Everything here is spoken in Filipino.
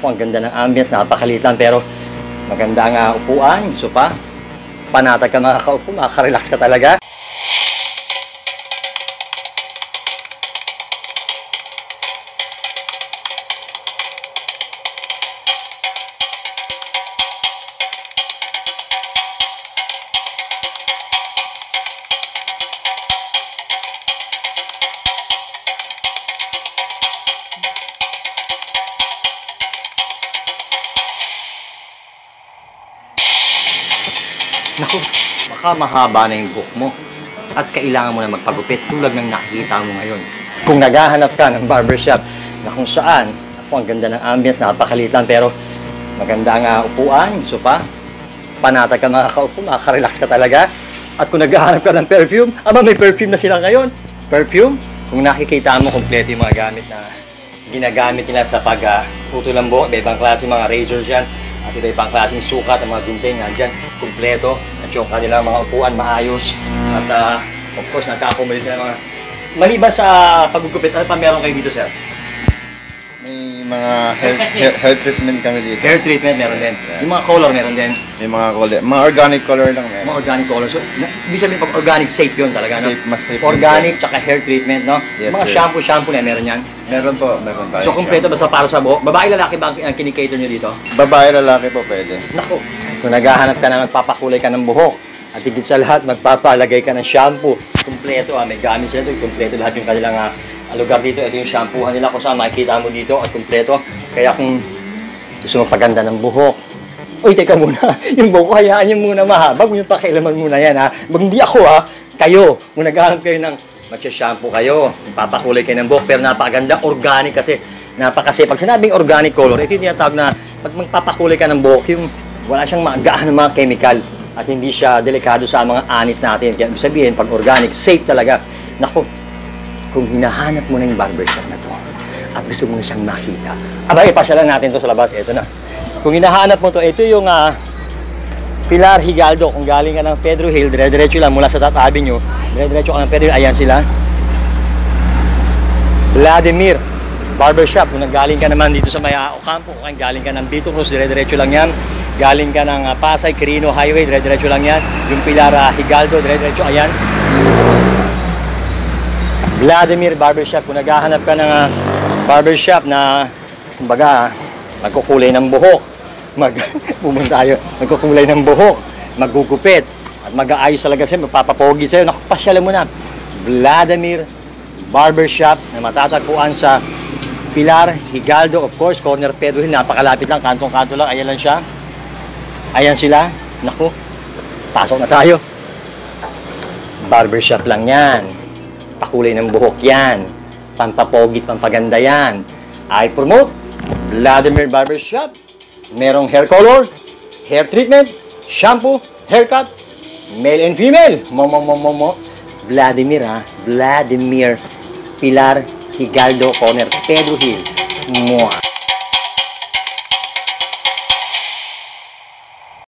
Ang ganda ng ambience, napakaliit lang pero maganda ang upuan, sopa. Panatag ka makakaupo, makaka-relax ka talaga. Naku, baka mahaba na yung buhok mo at kailangan mo na magpagupit tulad ng nakikita mo ngayon. Kung naghahanap ka ng barbershop na kung saan, ang ganda ng ambience, napakaliit lang pero maganda ang upuan, sopa. Panatag ka makakaupo, makaka-relax ka talaga. At kung naghahanap ka ng perfume, may perfume na sila ngayon. Perfume, kung nakikita mo, kompleto yung mga gamit na ginagamit nila sa pagputol ng buhok. Iba-ibang klase mga razors yan. At iba-ibang klaseng sukat, ang mga gunting, nandyan, kumpleto. At yung kanilang mga upuan, maayos. At of course, nagka-accommodate sila mga... Maliban sa paggugupit, ano pa meron kayo dito, sir? May mga hair treatment kami dito. Hair treatment, meron din. Yung mga color, meron din. May mga color. Mga organic color lang meron. Mga organic color. So, ibig sabihin pag organic, safe yun talaga, no? Safe, mas safe. Organic, tsaka hair treatment, no? Yes, mga sir. shampoo na meron yan. Meron po, meron tayo. So, kumpleto ba sa para sa buhok? Babae, lalaki ba ang kinikater nyo dito? Babae, lalaki po pwede. Naku, kung naghahanap ka na magpapakulay ka ng buhok, at higit sa lahat, magpapalagay ka ng shampoo. Kumpleto, may gamit sila ito. Kumpleto lahat yung kanilang lugar dito. Ito yung shampoohan nila kung saan makikita mo dito at kumpleto. Kaya kung gusto mo paganda ng buhok, uy, teka muna, yung buhok, hayaan nyo muna mahaba. Huwag nyo pakialaman muna yan, ha. Hindi ako, ha. Kayo, kung naghahanap kayo ng magsha-shampoo kayo, papakulay kayo ng buhok, pero napakaganda, organic kasi. Napakasi. Pag sinabing organic color, ito yung tinatawag na pag magpapakulay ka ng buhok, yung wala siyang magaan ng mga chemical at hindi siya delikado sa mga anit natin. Kaya sabihin, pag organic, safe talaga. Naku, kung hinahanap mo na yung barbershop na to at gusto mo na siyang makita, ipasyalan natin to sa labas. Ito na. Kung hinahanap mo to, ito yung Pilar Higaldo. Kung galing ka ng Pedro Hill, dire-diretso lang mula sa Taft Avenue, dire-diretso ka ng Pedro Hill, ayan sila. Vladimir Barbershop. Kung nagaling ka naman dito sa Maya Ocampo, kung galing ka ng Vito Cruz, dire-diretso lang yan. Galing ka ng Pasay, Quirino Highway, dire-diretso lang yan. Yung Pilar Higaldo, dire-diretso, ayan. Vladimir Barbershop. Kung naghahanap ka ng barbershop na, kumbaga, magkukulay ng buhok, pumunta tayo, magkukulay ng buhok, maggugupit, at mag-aayos talaga sa'yo, magpapapogi sa'yo, nakapasyalan mo na. Vladimir Barbershop na matatagpuan sa Pilar Higaldo, of course, corner Pedro Hill, napakalapit lang, kantong-kanto lang, ayan lang siya. Ayan sila. Naku, pasok na tayo. Barbershop lang yan. Pakulay ng buhok yan. Pampapogit, pampaganda yan. I promote Vladimir Barbershop. Merong hair color, hair treatment, shampoo, haircut, male and female. Vladimir, ha? Vladimir Pilar Higaldo, corner Pedro Hill. Mwah!